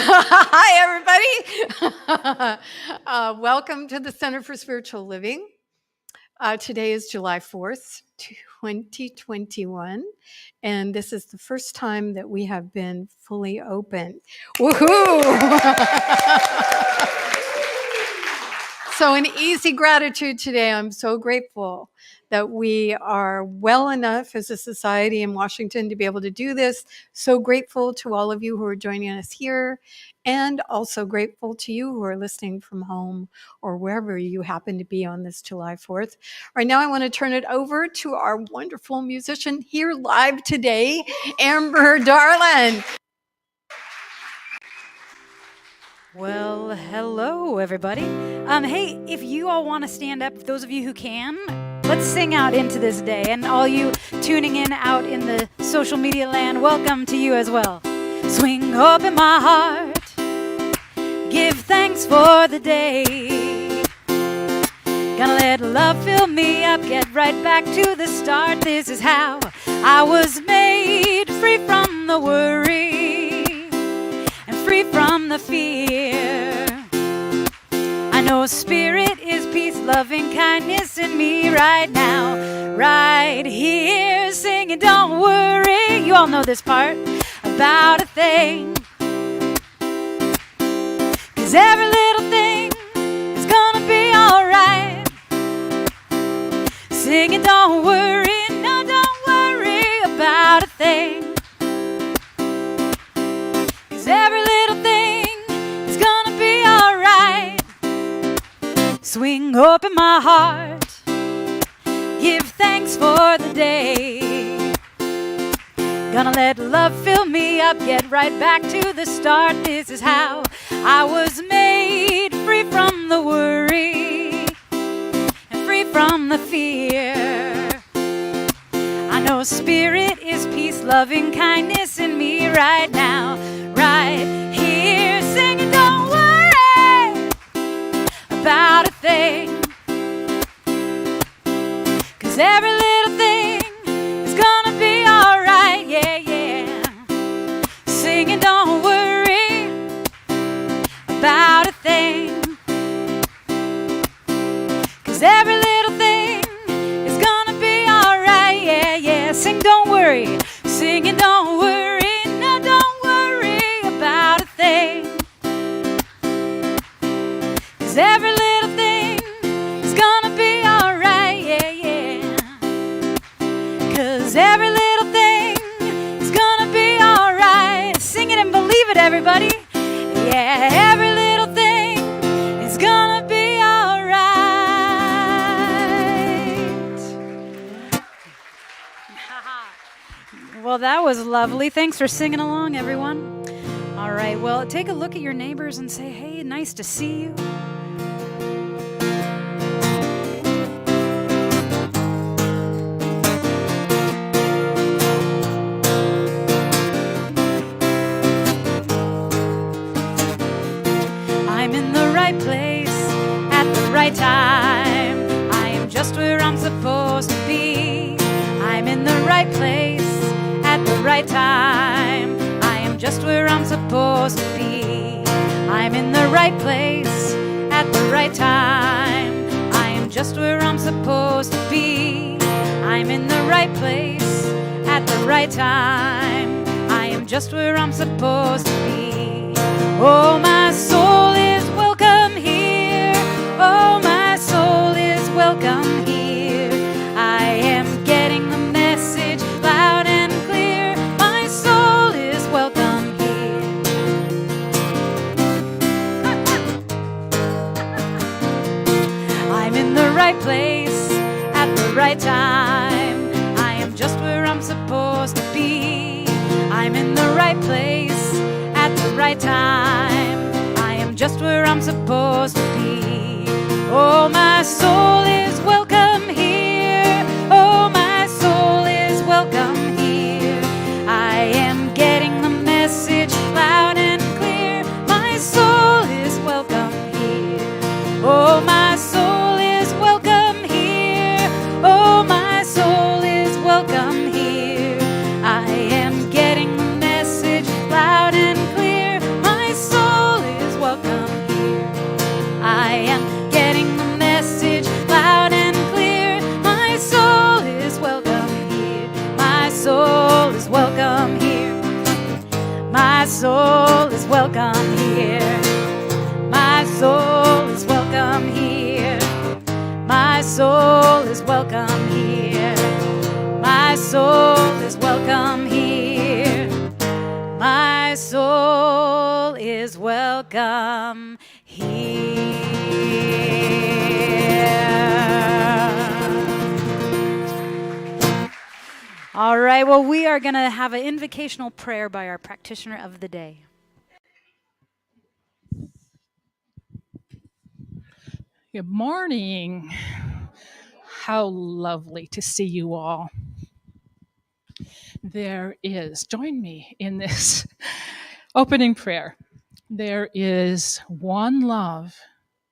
Hi, everybody. Welcome to the Center for Spiritual Living. Today is July 4th, 2021, and this is the first time that we have been fully open. Woohoo! So an easy gratitude today. I'm so grateful that we are well enough as a society in Washington to be able to do this. So grateful to all of you who are joining us here, and also grateful to you who are listening from home or wherever you happen to be on this July 4th. Right now, I want to turn it over to our wonderful musician here live today, Amber Darland. Well, hello, everybody. Hey, if you all want to stand up, those of you who can, let's sing out into this day. And all you tuning in out in the social media land, welcome to you as well. Swing open my heart, give thanks for the day. Gonna let love fill me up, get right back to the start. This is how I was made, free from the worry and free from the fear. I know spirit is peace, loving kindness in me right now, right here, singing don't worry. You all know this part, about a thing, 'cause every little thing is gonna be alright. Singing don't worry, no, don't worry about a thing, 'cause every little thing is gonna be alright. Swing open my heart, give thanks for the day. Gonna let love fill me up, get right back to the start. This is how I was made, free from the worry and free from the fear. I know spirit is peace, loving kindness in me right now, right here, singing don't worry about a thing, 'cause every little thing is gonna be alright, yeah, yeah. Singing don't worry about a thing, 'cause every little thing is gonna be alright, yeah, yeah. Sing don't worry, singing don't worry, no, don't worry about a thing, 'cause every little thing is gonna be alright, yeah, yeah. 'Cause every little thing is gonna be alright. Sing it and believe it, everybody. Yeah, every little thing is gonna be alright. Well, that was lovely. Thanks for singing along, everyone. All right, well, take a look at your neighbors and say, hey, nice to see you. I'm in the right place at the right time. I am just where I'm supposed to be. I'm in the right place at the right time. I am just where I'm supposed to be. I'm in the right place at the right time. I am just where I'm supposed to be. I'm in the right place at the right time. I am just where I'm supposed to be. Oh, my soul is welcome here. Oh, my soul is welcome here. I am getting the message loud and clear. My soul is welcome here. I'm in the right place at the right time. I am just where I'm supposed to be. I'm in the right place at the right time. I am just where I'm supposed to be. Oh, my soul is welcome here. Oh, my soul is welcome here. I am getting the message loud and clear. My soul is welcome here. Oh, my soul is welcome here. Oh, my soul is welcome here. I am getting the message loud and clear. My soul soul is welcome here. My soul is welcome here. My soul is welcome here. My soul is welcome here. My soul is welcome here. All right, well, we are going to have an invocational prayer by our practitioner of the day. Good morning. How lovely to see you all. Join me in this opening prayer. There is one love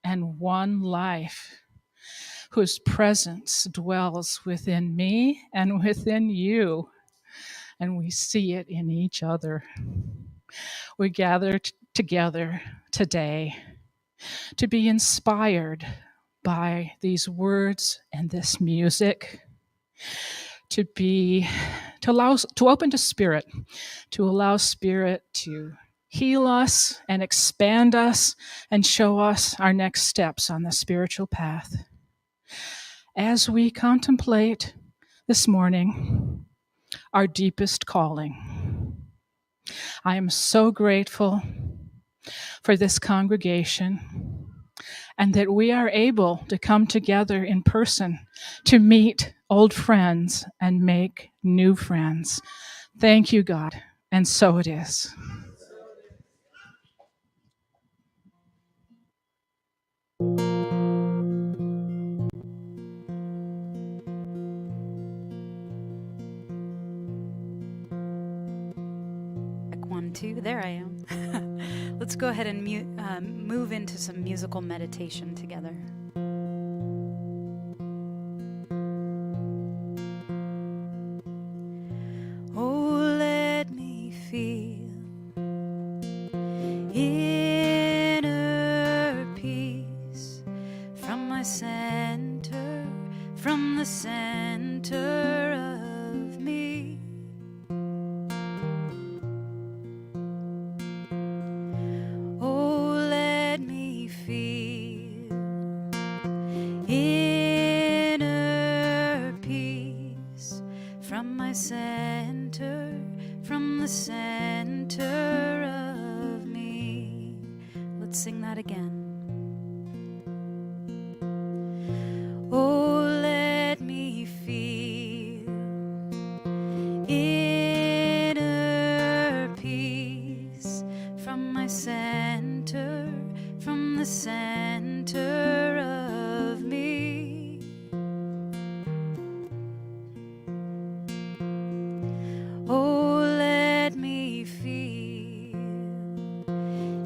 and one life whose presence dwells within me and within you, and we see it in each other. We gather together today to be inspired by these words and this music, to open to Spirit, to allow Spirit to heal us and expand us and show us our next steps on the spiritual path. As we contemplate this morning our deepest calling, I am so grateful for this congregation and that we are able to come together in person to meet old friends and make new friends. Thank you, God, and so it is. Check 1, 2, there I am. Let's go ahead and move into some musical meditation together. Oh, let me feel inner peace from my center, from the center of me. Oh, let me feel inner peace from my center, from the center of me. Let's sing that again. Oh, let me feel inner peace from my center, from the center of me. Oh, let me feel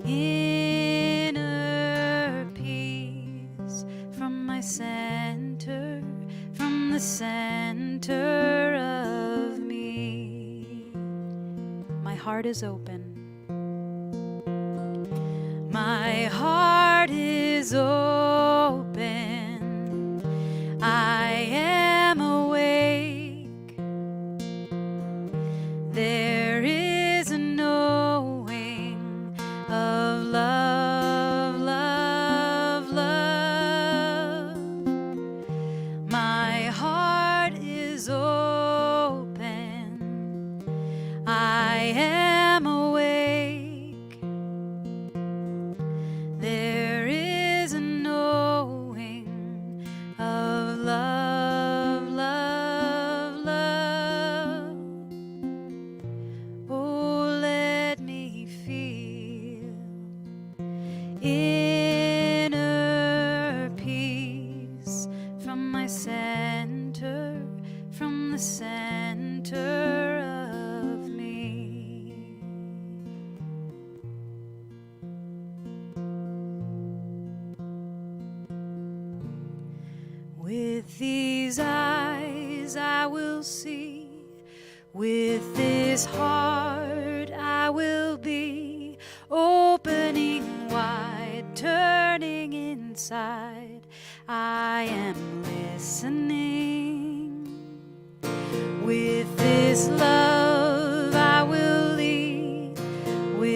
inner peace from my center, from the center of me. My heart is open. My heart is open. I am awake. There is a knowing of love, love, love. My heart is open. I am awake. There is a knowing of love, love, love. Oh, let me feel inner peace from my center, from the center of me. With these eyes I will see, with this heart I will be, opening wide, turning inside. I am listening. With this love I will lead, with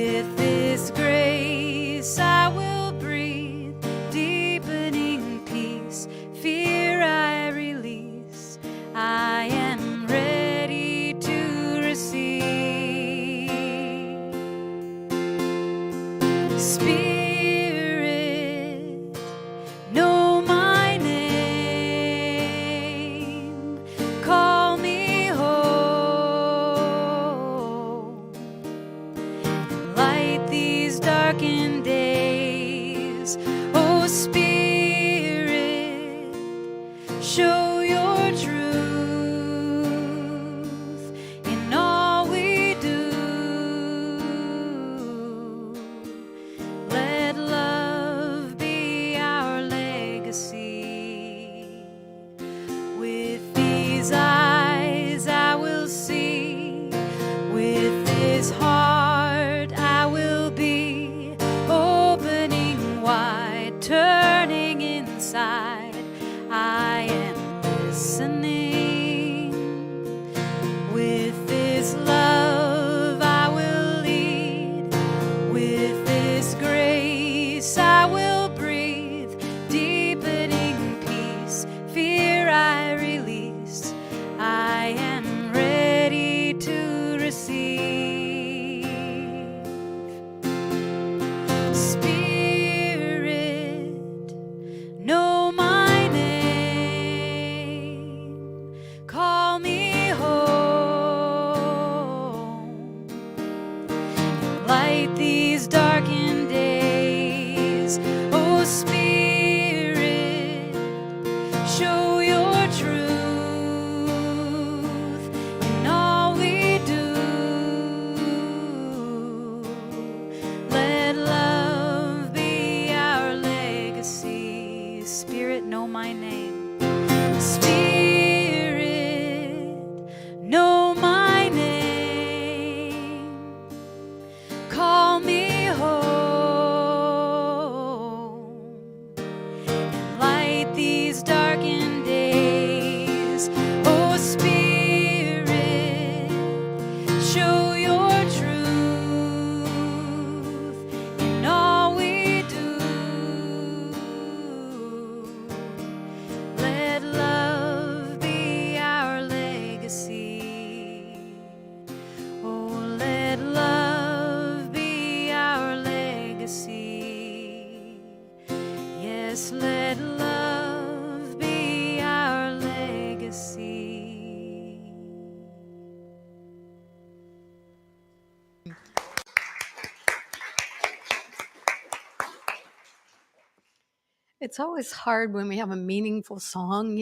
It's always hard when we have a meaningful song,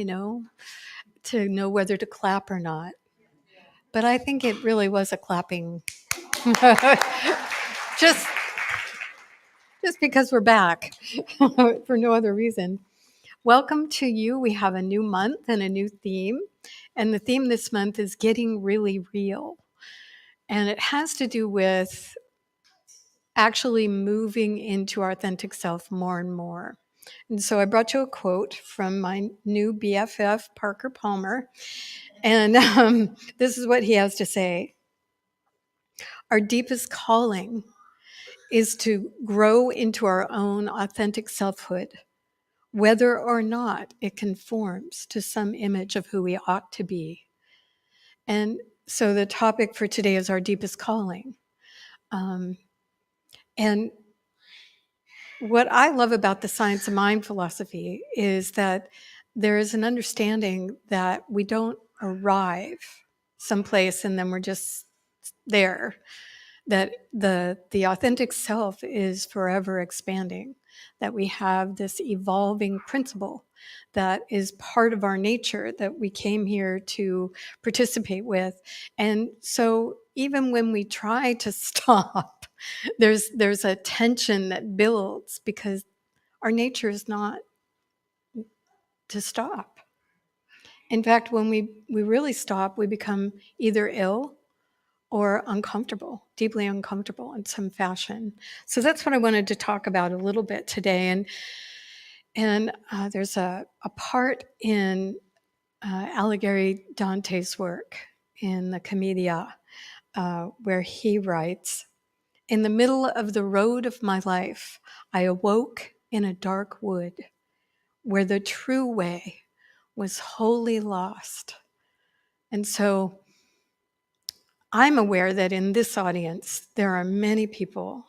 to know whether to clap or not. But I think it really was a clapping. just just because we're back for no other reason. Welcome to you. We have a new month and a new theme. And the theme this month is getting really real. And it has to do with actually moving into our authentic self more and more. And so I brought you a quote from my new BFF, Parker Palmer. And this is what he has to say. Our deepest calling is to grow into our own authentic selfhood, whether or not it conforms to some image of who we ought to be. And so the topic for today is our deepest calling. And what I love about the science of mind philosophy is that there is an understanding that we don't arrive someplace and then we're just there, that the authentic self is forever expanding, that we have this evolving principle that is part of our nature that we came here to participate with. And so even when we try to stop, there's a tension that builds because our nature is not to stop. In fact, when we really stop, we become either ill or uncomfortable, deeply uncomfortable in some fashion. So that's what I wanted to talk about a little bit today. And there's a part in Alighieri Dante's work in the Commedia where he writes, "In the middle of the road of my life, I awoke in a dark wood where the true way was wholly lost." And so I'm aware that in this audience, there are many people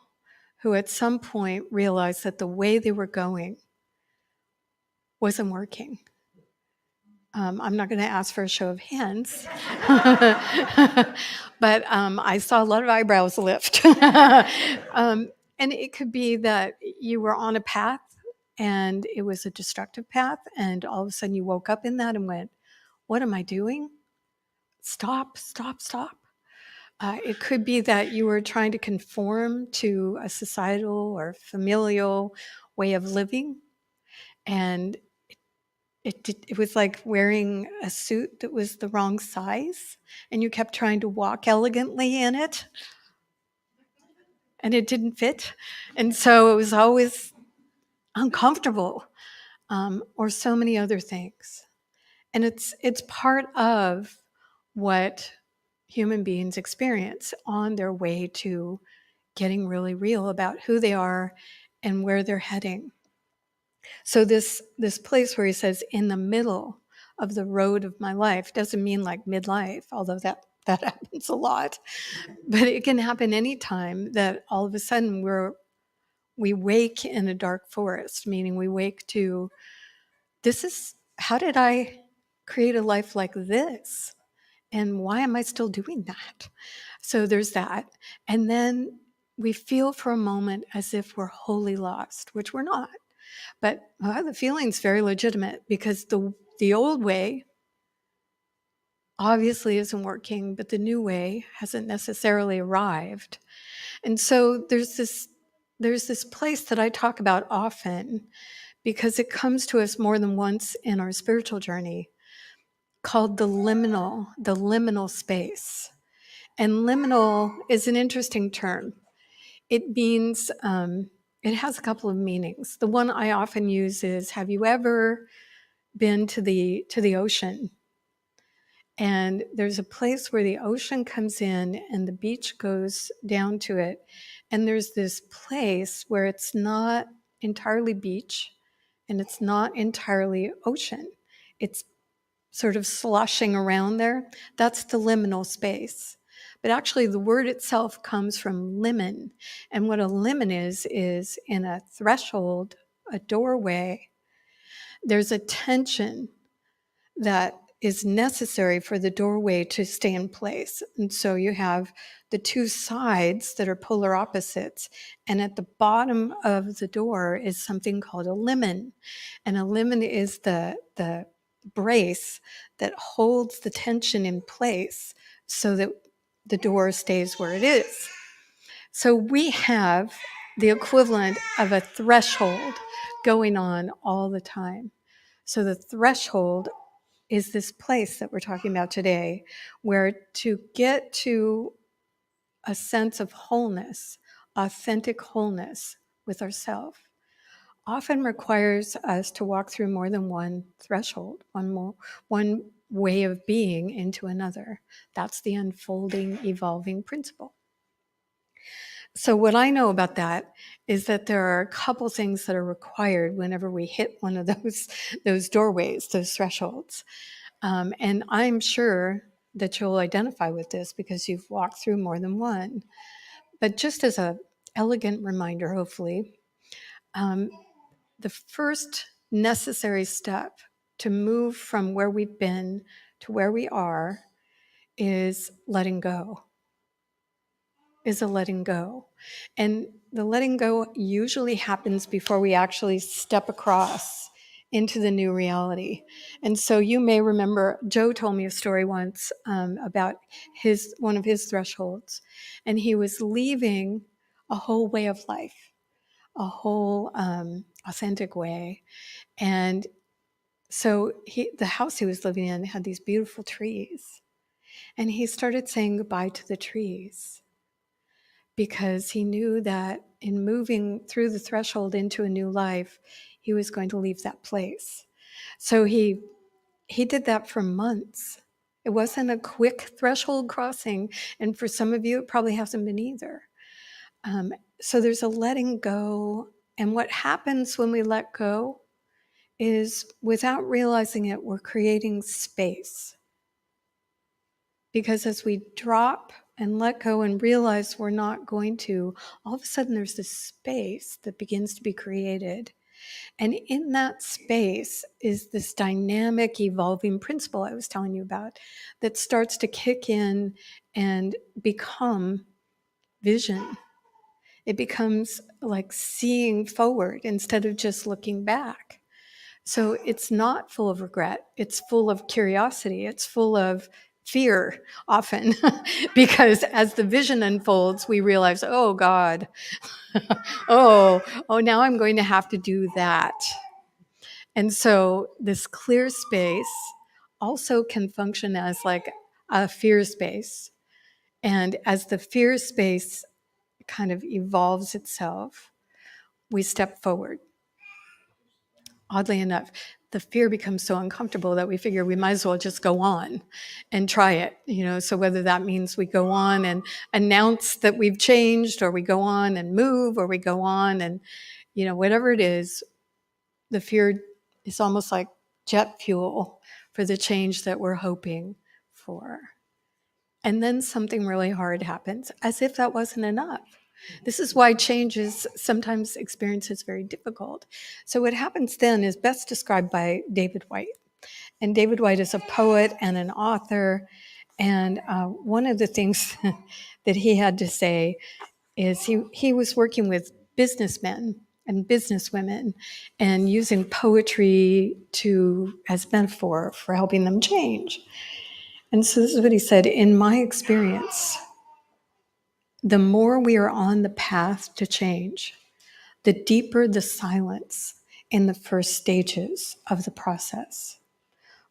who at some point realized that the way they were going wasn't working. I'm not going to ask for a show of hands, but I saw a lot of eyebrows lift. And it could be that you were on a path and it was a destructive path, and all of a sudden you woke up in that and went, "What am I doing? Stop, stop, stop." It could be that you were trying to conform to a societal or familial way of living, and it was like wearing a suit that was the wrong size, and you kept trying to walk elegantly in it, and it didn't fit. And so it was always uncomfortable, or so many other things. And it's part of what human beings experience on their way to getting really real about who they are and where they're heading. So this place where he says, "in the middle of the road of my life," doesn't mean like midlife, although that happens a lot. But it can happen anytime that all of a sudden we wake in a dark forest, meaning we wake to, how did I create a life like this? And why am I still doing that? So there's that. And then we feel for a moment as if we're wholly lost, which we're not. But the feeling's very legitimate because the old way obviously isn't working, but the new way hasn't necessarily arrived. And so there's this place that I talk about often because it comes to us more than once in our spiritual journey, called the liminal space. And liminal is an interesting term. It means, it has a couple of meanings. The one I often use is, have you ever been to the ocean? And there's a place where the ocean comes in and the beach goes down to it. And there's this place where it's not entirely beach and it's not entirely ocean. It's sort of sloshing around there. That's the liminal space. But actually, the word itself comes from limen. And what a limen is in a threshold, a doorway, there's a tension that is necessary for the doorway to stay in place. And so you have the two sides that are polar opposites. And at the bottom of the door is something called a limon. And a limon is the brace that holds the tension in place so that the door stays where it is. So we have the equivalent of a threshold going on all the time. So the threshold is this place that we're talking about today, where to get to a sense of wholeness, authentic wholeness with ourselves, often requires us to walk through more than one threshold, one way of being into another. That's the unfolding, evolving principle. So what I know about that is that there are a couple things that are required whenever we hit one of those doorways, those thresholds. And I'm sure that you'll identify with this because you've walked through more than one. But just as an elegant reminder, hopefully, the first necessary step to move from where we've been to where we are is letting go. Is a letting go. And the letting go usually happens before we actually step across into the new reality. And so you may remember, Joe told me a story once about one of his thresholds, and he was leaving a whole way of life, a whole authentic way. And so the house he was living in had these beautiful trees, and he started saying goodbye to the trees, because he knew that in moving through the threshold into a new life, he was going to leave that place. So he did that for months. It wasn't a quick threshold crossing, and for some of you, it probably hasn't been either. So there's a letting go, and what happens when we let go is, without realizing it, we're creating space. Because as we drop and let go and realize we're not going to, all of a sudden there's this space that begins to be created. And in that space is this dynamic, evolving principle I was telling you about that starts to kick in and become vision. It becomes like seeing forward instead of just looking back. So it's not full of regret. It's full of curiosity. It's full of fear often, because as the vision unfolds, we realize, oh God, oh, now I'm going to have to do that. And so this clear space also can function as like a fear space. And as the fear space kind of evolves itself, we step forward. Oddly enough, the fear becomes so uncomfortable that we figure we might as well just go on and try it. So whether that means we go on and announce that we've changed, or we go on and move, or we go on and, whatever it is, the fear is almost like jet fuel for the change that we're hoping for. And then something really hard happens, as if that wasn't enough. This is why change is sometimes experienced as very difficult. So what happens then is best described by David Whyte. And David Whyte is a poet and an author. And one of the things that he had to say is he was working with businessmen and businesswomen and using poetry as metaphor for helping them change. And so this is what he said: in my experience, the more we are on the path to change, the deeper the silence in the first stages of the process.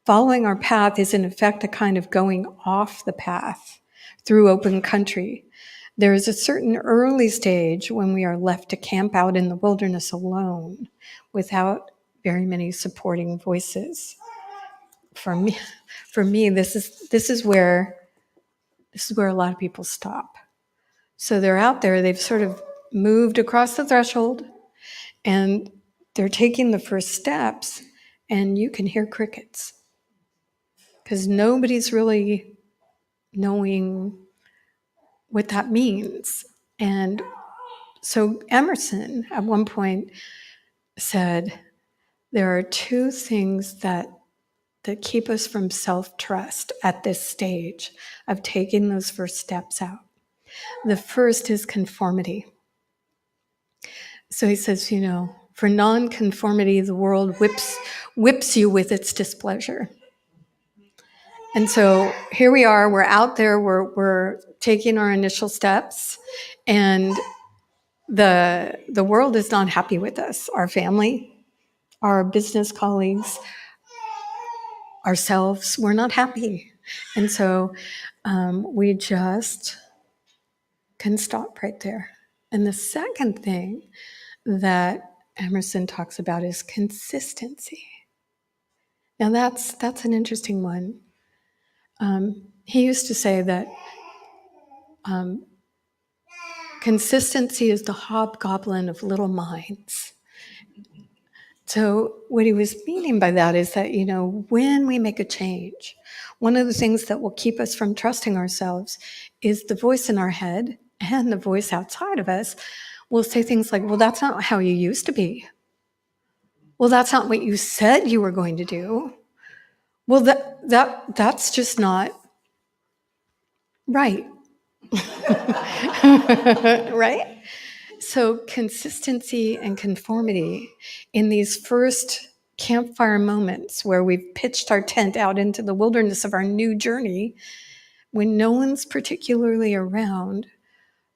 Following our path is in effect a kind of going off the path through open country. There is a certain early stage when we are left to camp out in the wilderness alone without very many supporting voices. For me, this is where a lot of people stop. So they're out there, they've sort of moved across the threshold, and they're taking the first steps, and you can hear crickets, because nobody's really knowing what that means. And so Emerson at one point said, there are two things that that keep us from self-trust at this stage of taking those first steps out. The first is conformity. So he says, for non-conformity, the world whips you with its displeasure. And so here we are, we're out there, we're taking our initial steps, and the world is not happy with us. Our family, our business colleagues, ourselves, we're not happy. And so we just can stop right there. And the second thing that Emerson talks about is consistency. Now that's an interesting one. He used to say that consistency is the hobgoblin of little minds. So what he was meaning by that is that, when we make a change, one of the things that will keep us from trusting ourselves is the voice in our head and the voice outside of us will say things like, well, that's not how you used to be. Well, that's not what you said you were going to do. Well, that's just not right. Right? So consistency and conformity in these first campfire moments where we've pitched our tent out into the wilderness of our new journey, when no one's particularly around,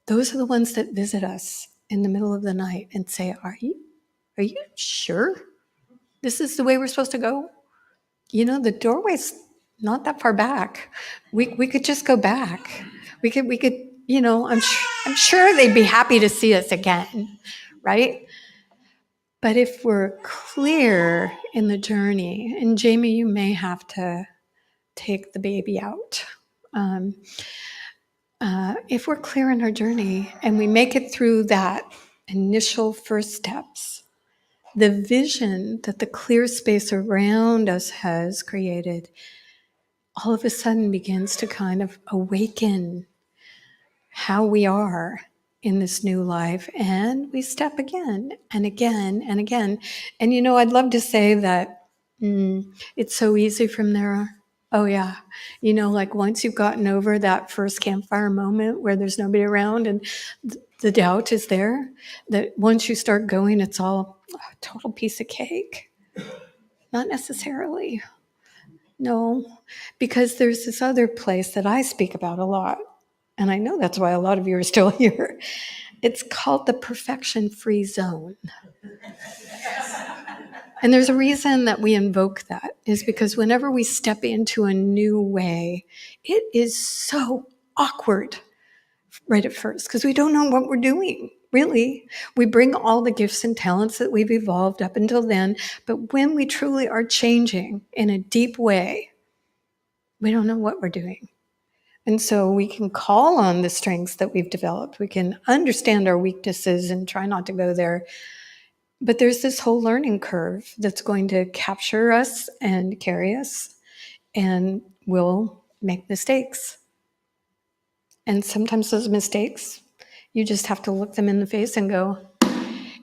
those are the ones that visit us in the middle of the night and say, are you sure this is the way we're supposed to go? The doorway's not that far back. We could just go back. We could, I'm sure they'd be happy to see us again, right? But if we're clear in the journey, and Jamie, you may have to take the baby out. If we're clear in our journey and we make it through that initial first steps, the vision that the clear space around us has created all of a sudden begins to kind of awaken how we are in this new life. And we step again and again and again. And, I'd love to say that it's so easy from there. Oh, yeah. Like once you've gotten over that first campfire moment where there's nobody around and the doubt is there, that once you start going, it's all a total piece of cake. Not necessarily. No, because there's this other place that I speak about a lot, and I know that's why a lot of you are still here. It's called the perfection-free zone. And there's a reason that we invoke that, is because whenever we step into a new way, it is so awkward right at first, because we don't know what we're doing. Really, we bring all the gifts and talents that we've evolved up until then, but when we truly are changing in a deep way, we don't know what we're doing. And so we can call on the strengths that we've developed. We can understand our weaknesses and try not to go there. But there's this whole learning curve that's going to capture us and carry us, and we'll make mistakes. And sometimes those mistakes, you just have to look them in the face and go,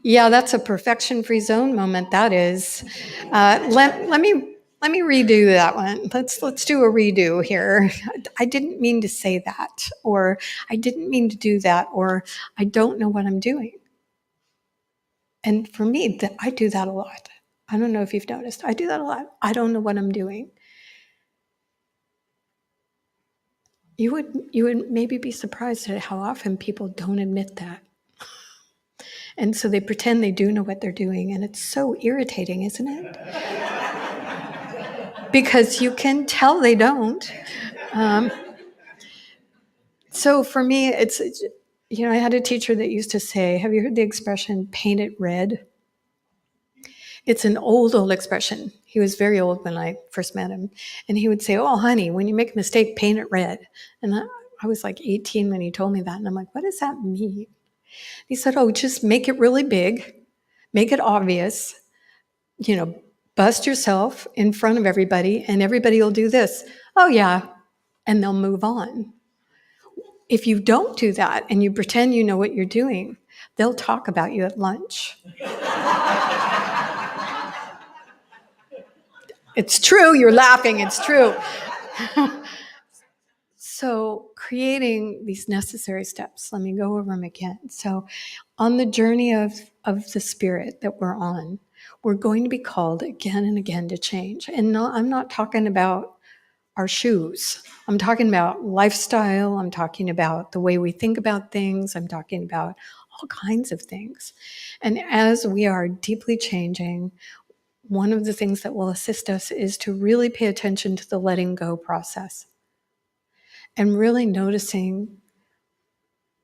yeah, that's a perfection-free zone moment, that is. Let me redo that one. Let's do a redo here. I didn't mean to say that, or I didn't mean to do that, or I don't know what I'm doing. And for me, I do that a lot. I don't know if you've noticed. I do that a lot. I don't know what I'm doing. You would maybe be surprised at how often people don't admit that. And so they pretend they do know what they're doing, and it's so irritating, isn't it? Because you can tell they don't. So for me, it's, I had a teacher that used to say, have you heard the expression, paint it red? It's an old expression. He was very old when I first met him. And he would say, oh, honey, when you make a mistake, paint it red. And I was like 18 when he told me that. And I'm like, what does that mean? He said, oh, just make it really big, make it obvious, bust yourself in front of everybody, and everybody will do this. Oh, yeah. And they'll move on. If you don't do that and you pretend you know what you're doing, they'll talk about you at lunch. It's true. You're laughing. It's true. So creating these necessary steps, let me go over them again. So on the journey of the spirit that we're on, we're going to be called again and again to change. And no, I'm not talking about our shoes. I'm talking about lifestyle. I'm talking about the way we think about things. I'm talking about all kinds of things. And as we are deeply changing, one of the things that will assist us is to really pay attention to the letting go process and really noticing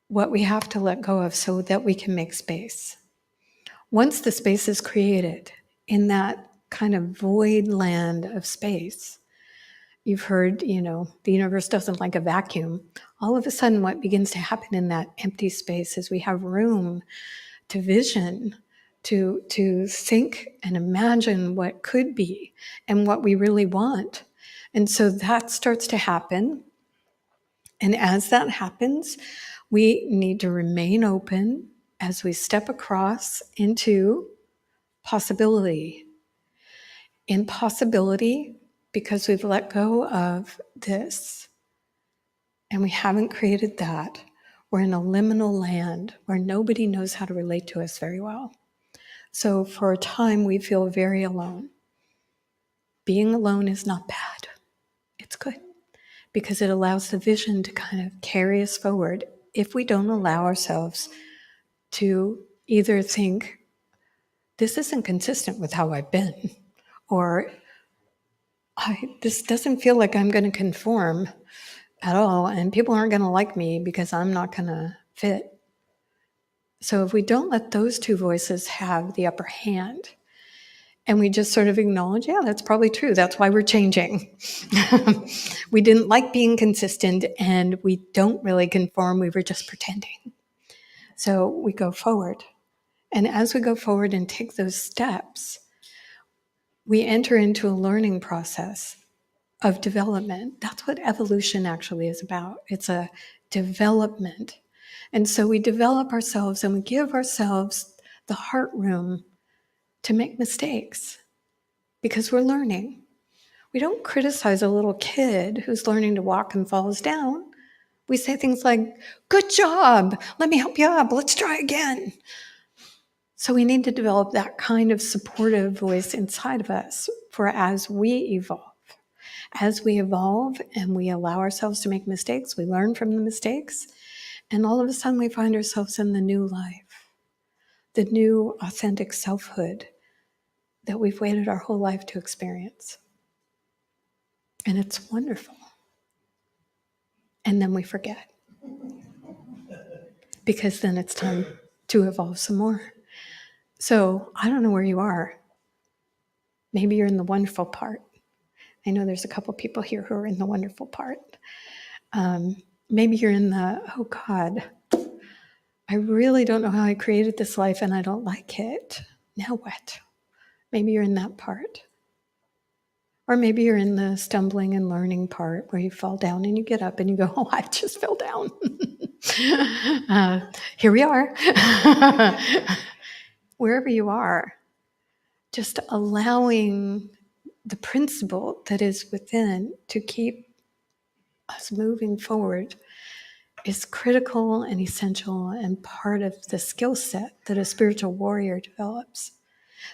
what we have to let go of so that we can make space. Once the space is created in that kind of void land of space, you've heard, the universe doesn't like a vacuum. All of a sudden, what begins to happen in that empty space is we have room to vision, to think and imagine what could be and what we really want. And so that starts to happen. And as that happens, we need to remain open as we step across into possibility. In possibility, because we've let go of this and we haven't created that, we're in a liminal land where nobody knows how to relate to us very well. So for a time, we feel very alone. Being alone is not bad. It's good because it allows the vision to kind of carry us forward if we don't allow ourselves to either think, this isn't consistent with how I've been, or this doesn't feel like I'm going to conform at all, and people aren't going to like me because I'm not going to fit. So if we don't let those two voices have the upper hand, and we just sort of acknowledge, yeah, that's probably true. That's why we're changing. We didn't like being consistent, and we don't really conform. We were just pretending. So we go forward. And as we go forward and take those steps, we enter into a learning process of development. That's what evolution actually is about. It's a development. And so we develop ourselves and we give ourselves the heart room to make mistakes because we're learning. We don't criticize a little kid who's learning to walk and falls down. We say things like, good job, let me help you up, let's try again. So we need to develop that kind of supportive voice inside of us for as we evolve. As we evolve and we allow ourselves to make mistakes, we learn from the mistakes, and all of a sudden we find ourselves in the new life, the new authentic selfhood that we've waited our whole life to experience. And it's wonderful. And then we forget. Because then it's time to evolve some more. So I don't know where you are. Maybe you're in the wonderful part. I know there's a couple people here who are in the wonderful part. Maybe you're in the, oh God, I really don't know how I created this life and I don't like it. Now what? Maybe you're in that part. Or maybe you're in the stumbling and learning part where you fall down and you get up and you go, oh, I just fell down. Here we are. Wherever you are, just allowing the principle that is within to keep us moving forward is critical and essential and part of the skill set that a spiritual warrior develops.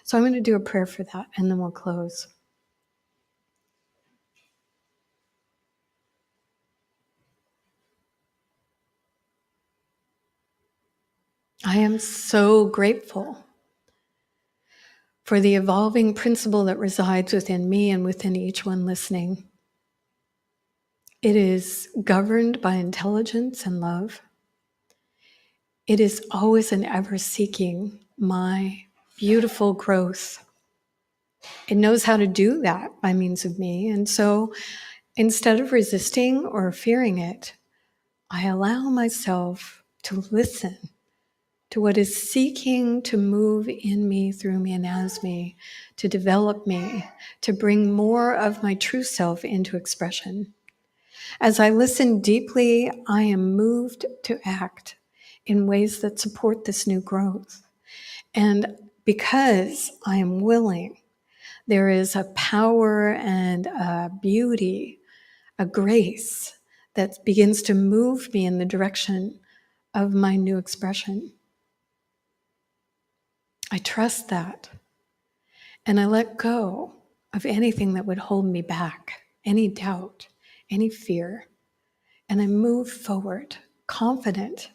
So I'm going to do a prayer for that, and then we'll close. I am so grateful for the evolving principle that resides within me and within each one listening. It is governed by intelligence and love. It is always and ever seeking my beautiful growth. It knows how to do that by means of me. And so instead of resisting or fearing it, I allow myself to listen to what is seeking to move in me, through me, and as me, to develop me, to bring more of my true self into expression. As I listen deeply, I am moved to act in ways that support this new growth. And because I am willing, There is a power and a beauty, a grace that begins to move me in the direction of my new expression. I trust that. And I let go of anything that would hold me back, any doubt, any fear. And I move forward, confident,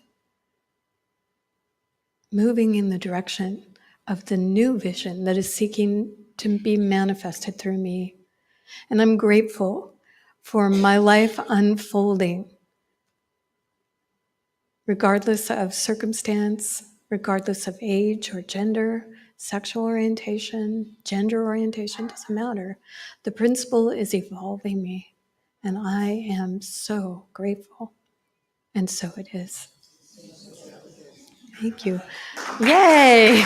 moving in the direction of the new vision that is seeking to be manifested through me. And I'm grateful for my life unfolding, regardless of circumstance, regardless of age or gender, sexual orientation, gender orientation, doesn't matter. The principle is evolving me, and I am so grateful. And so it is. Thank you. Yay!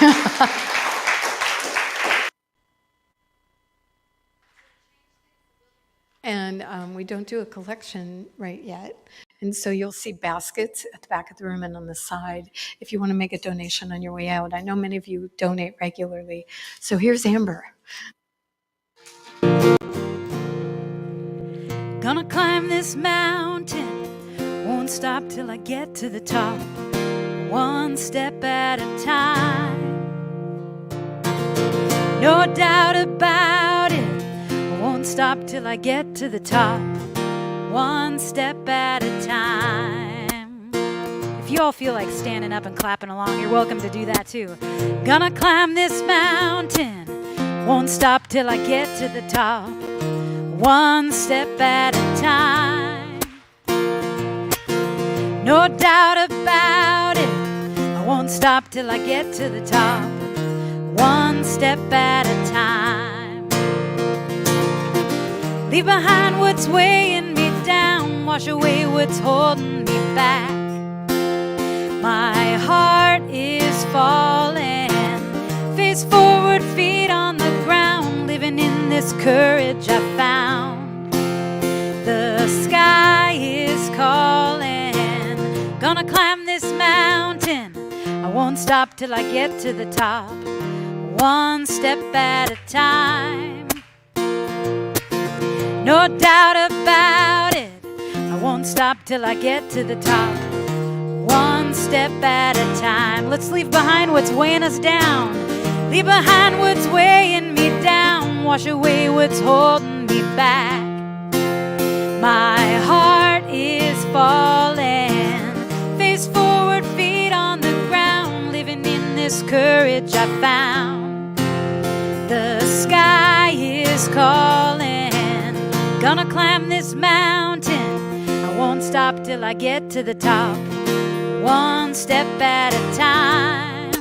And we don't do a collection right yet. And so you'll see baskets at the back of the room and on the side if you want to make a donation on your way out. I know many of you donate regularly. So here's Amber. Gonna climb this mountain, won't stop till I get to the top, one step at a time. No doubt about it, I won't stop till I get to the top, one step at a time. If you all feel like standing up and clapping along, you're welcome to do that too. Gonna climb this mountain, won't stop till I get to the top, one step at a time. No doubt about it, I won't stop till I get to the top, one step at a time. Leave behind what's weighing me down, wash away what's holding me back. My heart is falling, face forward, feet on the ground, living in this courage I found. The sky is calling, gonna climb this mountain, I won't stop till I get to the top, one step at a time. No doubt about it, I won't stop till I get to the top, one step at a time. Let's leave behind what's weighing us down, leave behind what's weighing me down, wash away what's holding me back. My heart is falling, face forward, feet on the ground, living in this courage I found. The sky is calling, gonna climb this mountain, I won't stop till I get to the top, one step at a time.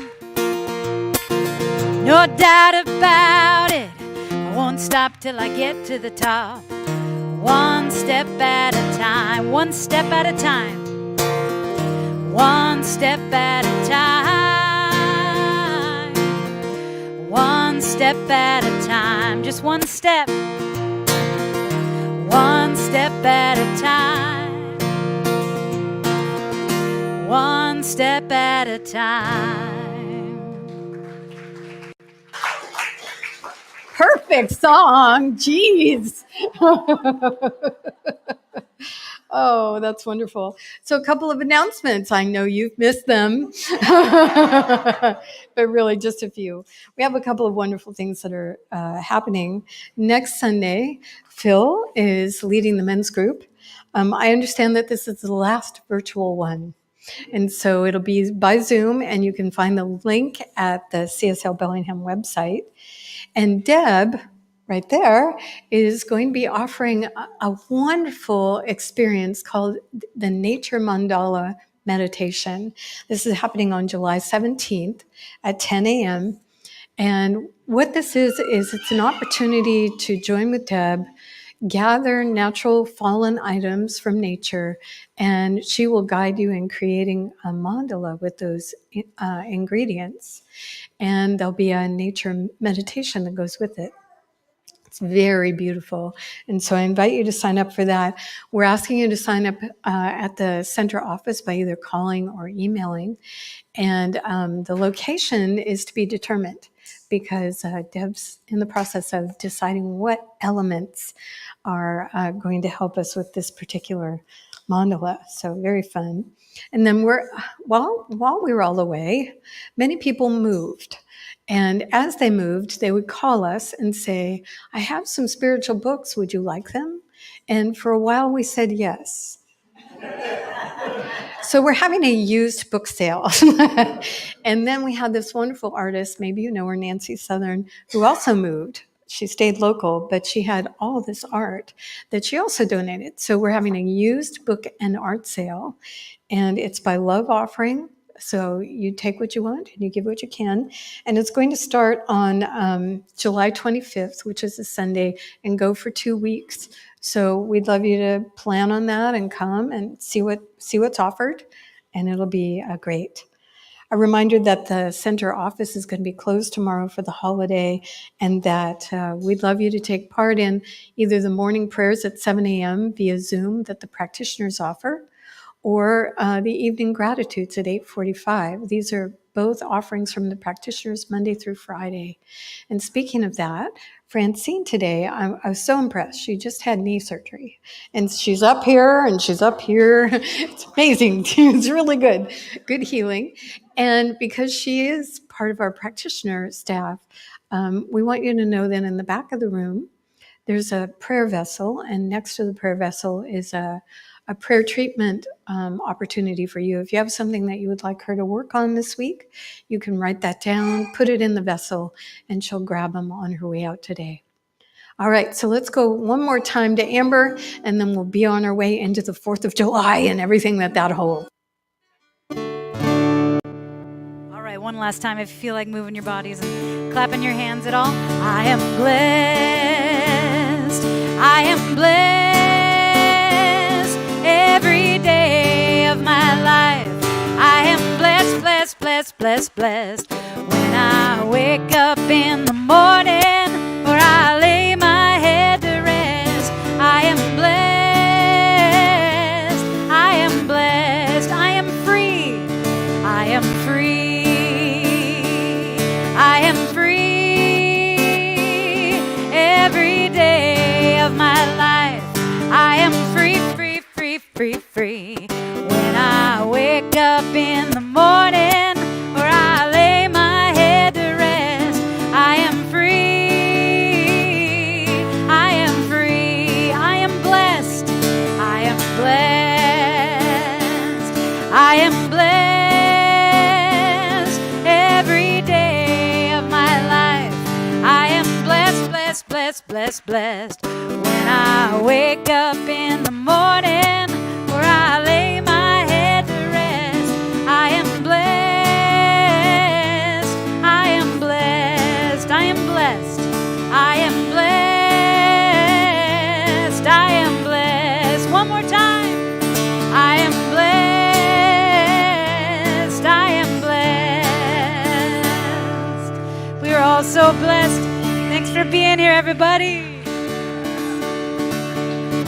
No doubt about it, I won't stop till I get to the top, one step at a time, one step at a time, one step at a time, one step at a time, just one step, one step at a time, one step at a time. Perfect song. Jeez. Oh, that's wonderful. So a couple of announcements. I know you've missed them, but really just a few. We have a couple of wonderful things that are happening. Next Sunday, Phil is leading the men's group. I understand that this is the last virtual one. And so it'll be by Zoom, and you can find the link at the CSL Bellingham website. And Deb, right there, is going to be offering a wonderful experience called the Nature Mandala Meditation. This is happening on July 17th at 10 a.m. And what this is it's an opportunity to join with Deb, gather natural fallen items from nature, and she will guide you in creating a mandala with those ingredients. And there'll be a nature meditation that goes with it. It's very beautiful. And so I invite you to sign up for that. We're asking you to sign up at the center office by either calling or emailing. And the location is to be determined. because Deb's in the process of deciding what elements are going to help us with this particular mandala. So very fun. And then while we were all away, many people moved. And as they moved, they would call us and say, I have some spiritual books. Would you like them? And for a while, we said yes. So we're having a used book sale. And then we had this wonderful artist, maybe you know her, Nancy Southern, who also moved. She stayed local, but she had all this art that she also donated. So we're having a used book and art sale, and it's by Love Offering. So you take what you want and you give what you can. And it's going to start on July 25th, which is a Sunday, and go for 2 weeks. So we'd love you to plan on that and come and see what's offered, and it'll be great. A reminder that the center office is going to be closed tomorrow for the holiday, and that we'd love you to take part in either the morning prayers at 7 a.m. via Zoom that the practitioners offer, or the evening gratitudes at 8:45. These are both offerings from the practitioners Monday through Friday. And speaking of that, Francine today, I was so impressed. She just had knee surgery, and she's up here and she's up here. It's amazing. It's really good healing. And because she is part of our practitioner staff, we want you to know that in the back of the room, there's a prayer vessel, and next to the prayer vessel is a prayer treatment opportunity for you. If you have something that you would like her to work on this week, you can write that down, put it in the vessel, and she'll grab them on her way out today. All right, so let's go one more time to Amber, and then we'll be on our way into the 4th of July and everything that holds. All right, one last time. If you feel like moving your bodies and clapping your hands at all. I am blessed. I am blessed every day of my life. I am blessed, blessed, blessed, blessed, blessed. When I wake up in the morning, or I lay my head to rest, I am blessed. I am blessed. I am free. I am free. I am free every day of my life. I am free, free, free, free, free. When I wake up in the morning, or I lay my head to rest, I am free. I am free. I am blessed. I am blessed. I am blessed every day of my life. I am blessed, blessed, blessed, blessed, blessed. When I wake up in the morning, or I lay my head to rest, I am blessed. I am blessed. I am blessed. I am blessed. I am blessed. One more time. I am blessed. I am blessed. We are all so blessed. Thanks for being here, everybody.